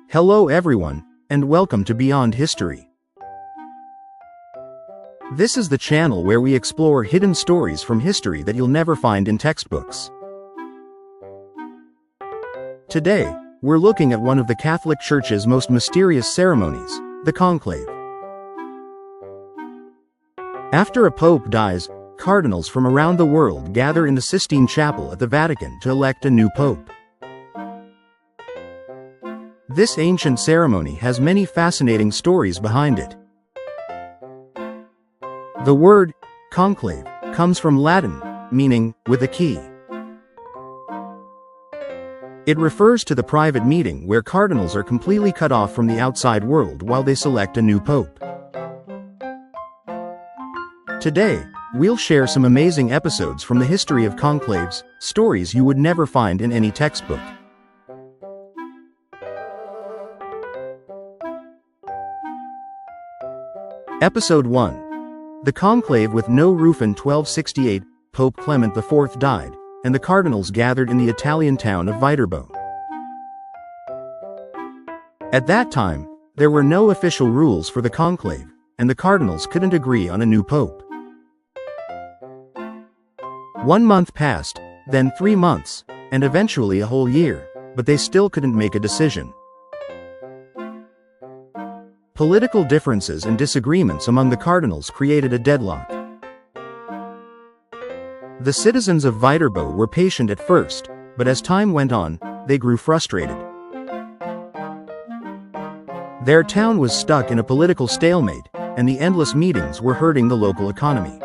Hello everyone, and welcome to Beyond History. This is the channel where we explore hidden stories from history that you'll never find in textbooks. Today, we're looking at one of the Catholic Church's most mysterious ceremonies, the Conclave. After a pope dies, cardinals from around the world gather in the Sistine Chapel at the Vatican to elect a new pope. This ancient ceremony has many fascinating stories behind it. The word conclave comes from Latin, meaning with a key. It refers to the private meeting where cardinals are completely cut off from the outside world while they select a new pope. Today, we'll share some amazing episodes from the history of conclaves, stories you would never find in any textbook. Episode 1. The Conclave with no roof. In 1268, Pope Clement IV died, and the cardinals gathered in the Italian town of Viterbo. At that time, there were no official rules for the conclave, and the cardinals couldn't agree on a new pope. 1 month passed, then 3 months, and eventually a whole year, but they still couldn't make a decision. Political differences and disagreements among the cardinals created a deadlock. The citizens of Viterbo were patient at first, but as time went on, they grew frustrated. Their town was stuck in a political stalemate, and the endless meetings were hurting the local economy.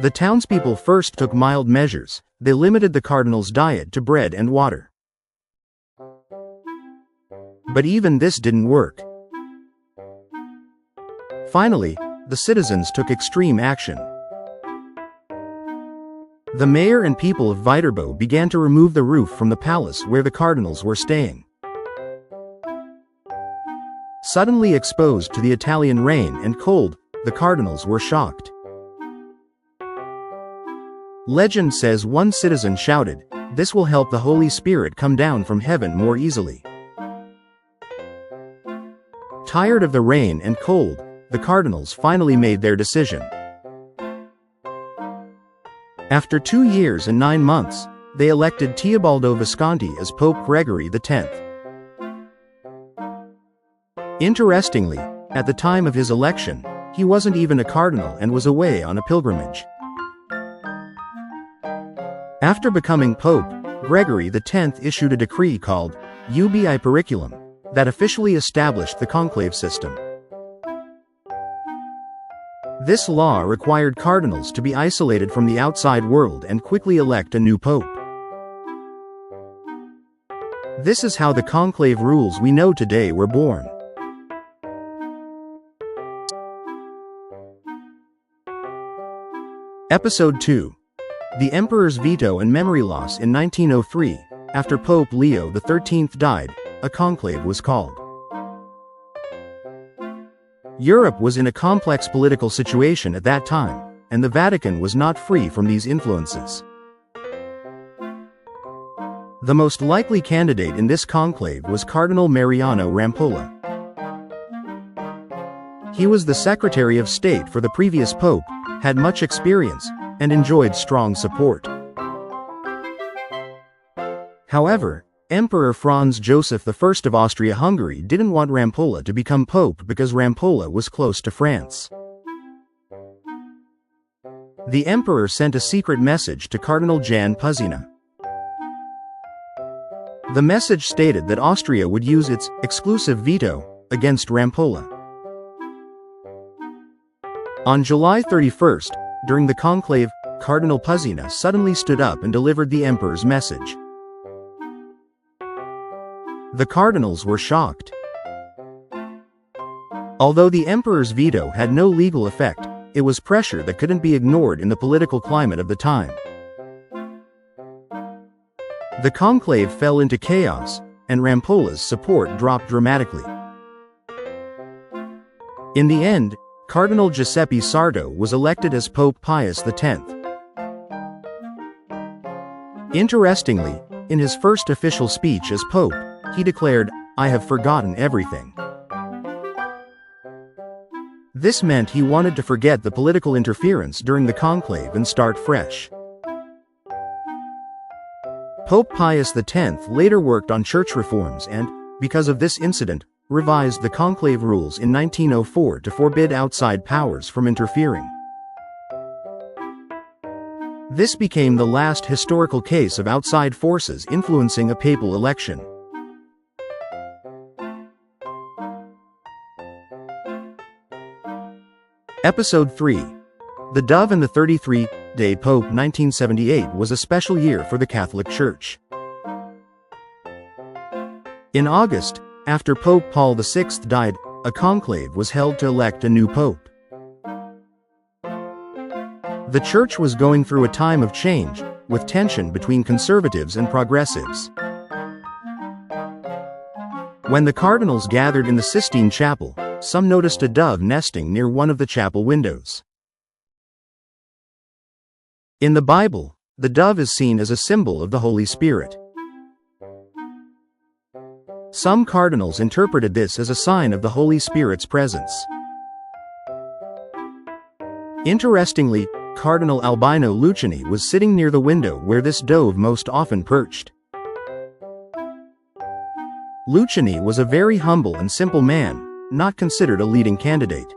The townspeople first took mild measures. They limited the cardinals' diet to bread and water. But even this didn't work. Finally, the citizens took extreme action. The mayor and people of Viterbo began to remove the roof from the palace where the cardinals were staying. Suddenly exposed to the Italian rain and cold, the cardinals were shocked. Legend says one citizen shouted, "This will help the Holy Spirit come down from heaven more easily." Tired of the rain and cold, the cardinals finally made their decision. After 2 years and 9 months, they elected Teobaldo Visconti as Pope Gregory X. Interestingly, at the time of his election, he wasn't even a cardinal and was away on a pilgrimage. After becoming Pope, Gregory X issued a decree called Ubi Periculum that officially established the conclave system. This law required cardinals to be isolated from the outside world and quickly elect a new pope. This is how the conclave rules we know today were born. Episode 2. The Emperor's Veto and Memory Loss. In 1903, after Pope Leo XIII died, a conclave was called. Europe was in a complex political situation at that time, and the Vatican was not free from these influences. The most likely candidate in this conclave was Cardinal Mariano Rampolla. He was the Secretary of State for the previous pope, had much experience, and enjoyed strong support. However, Emperor Franz Joseph I of Austria-Hungary didn't want Rampolla to become pope because Rampolla was close to France. The emperor sent a secret message to Cardinal Jan Puzzina. The message stated that Austria would use its exclusive veto against Rampolla. On July 31st, during the conclave, Cardinal Puzzina suddenly stood up and delivered the emperor's message. The cardinals were shocked. Although the emperor's veto had no legal effect, it was pressure that couldn't be ignored in the political climate of the time. The conclave fell into chaos, and Rampolla's support dropped dramatically. In the end, Cardinal Giuseppe Sardo was elected as Pope Pius X. Interestingly, In his first official speech as Pope, he declared, "I have forgotten everything." This meant he wanted to forget the political interference during the conclave and start fresh. Pope Pius X later worked on church reforms and, because of this incident, revised the conclave rules in 1904 to forbid outside powers from interfering. This became the last historical case of outside forces influencing a papal election. Episode 3. The Dove and the 33-Day Pope. 1978 was a special year for the Catholic Church. In August, after Pope Paul VI died, a conclave was held to elect a new pope. The Church was going through a time of change, with tension between conservatives and progressives. When the cardinals gathered in the Sistine chapel, some noticed a dove nesting near one of the chapel windows. In the Bible, the dove is seen as a symbol of the Holy Spirit. Some cardinals interpreted this as a sign of the Holy Spirit's presence. Interestingly, Cardinal Albino Lucini was sitting near the window where this dove most often perched. Lucini was a very humble and simple man, not considered a leading candidate.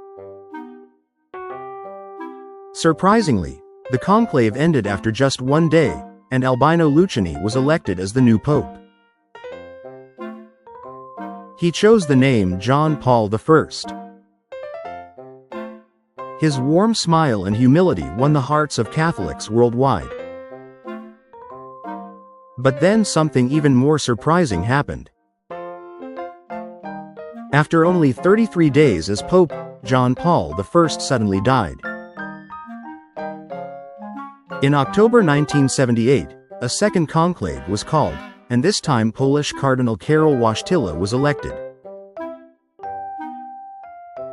Surprisingly, the conclave ended after just one day, and Albino Lucini was elected as the new pope. He chose the name John Paul I. His warm smile and humility won the hearts of Catholics worldwide. But then something even more surprising happened. After only 33 days as Pope, John Paul I suddenly died. In October 1978, a second conclave was called, and this time Polish Cardinal Karol Wojtyla was elected.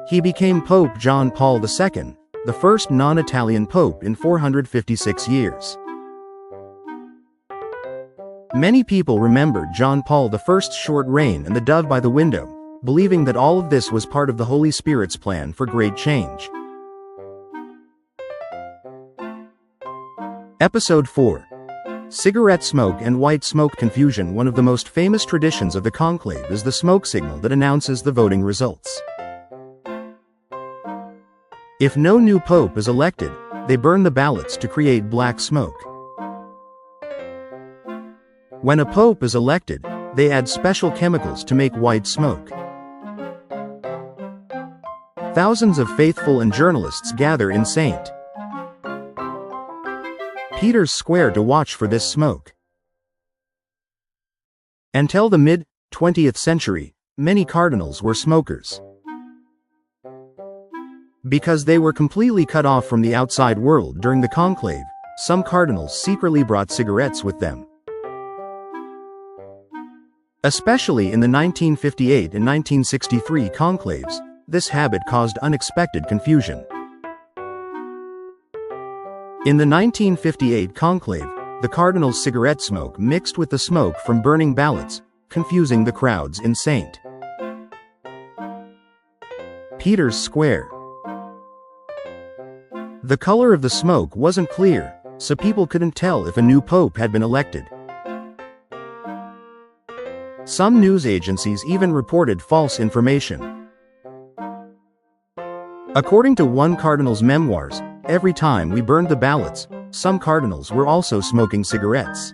He became Pope John Paul II, the first non-Italian pope in 456 years. Many people remembered John Paul I's short reign and the dove by the window, believing that all of this was part of the Holy Spirit's plan for great change. Episode 4. Cigarette smoke and white smoke confusion. One of the most famous traditions of the conclave is the smoke signal that announces the voting results. If no new pope is elected, they burn the ballots to create black smoke. When a pope is elected, they add special chemicals to make white smoke. Thousands of faithful and journalists gather in St. Peter's Square to watch for this smoke. Until the mid-20th century, many cardinals were smokers. Because they were completely cut off from the outside world during the conclave, some cardinals secretly brought cigarettes with them. Especially in the 1958 and 1963 conclaves, this habit caused unexpected confusion. In the 1958 conclave, the cardinals' cigarette smoke mixed with the smoke from burning ballots, confusing the crowds in St. Peter's Square. The color of the smoke wasn't clear, so people couldn't tell if a new pope had been elected. Some news agencies even reported false information. According to one cardinal's memoirs, every time we burned the ballots, some cardinals were also smoking cigarettes.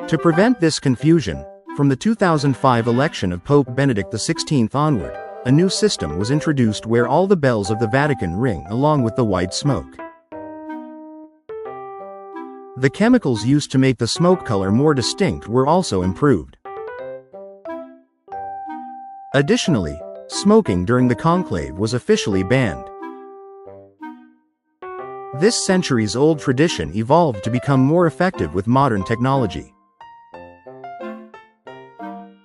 To prevent this confusion, from the 2005 election of Pope Benedict XVI onward, a new system was introduced where all the bells of the Vatican ring along with the white smoke. The chemicals used to make the smoke color more distinct were also improved. Additionally, smoking during the conclave was officially banned. This centuries-old tradition evolved to become more effective with modern technology.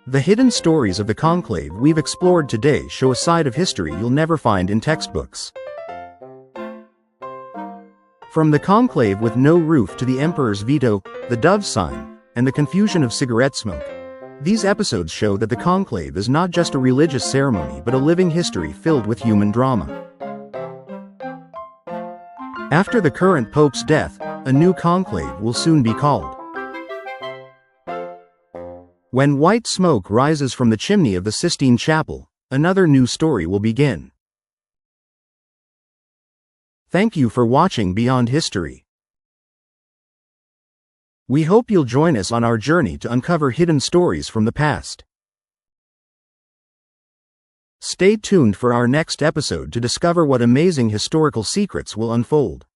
The hidden stories of the conclave we've explored today show a side of history you'll never find in textbooks. From the conclave with no roof to the emperor's veto, the dove sign, and the confusion of cigarette smoke, these episodes show that the conclave is not just a religious ceremony but a living history filled with human drama. After the current pope's death, a new conclave will soon be called. When white smoke rises from the chimney of the Sistine Chapel, another new story will begin. Thank you for watching Beyond History. We hope you'll join us on our journey to uncover hidden stories from the past. Stay tuned for our next episode to discover what amazing historical secrets will unfold.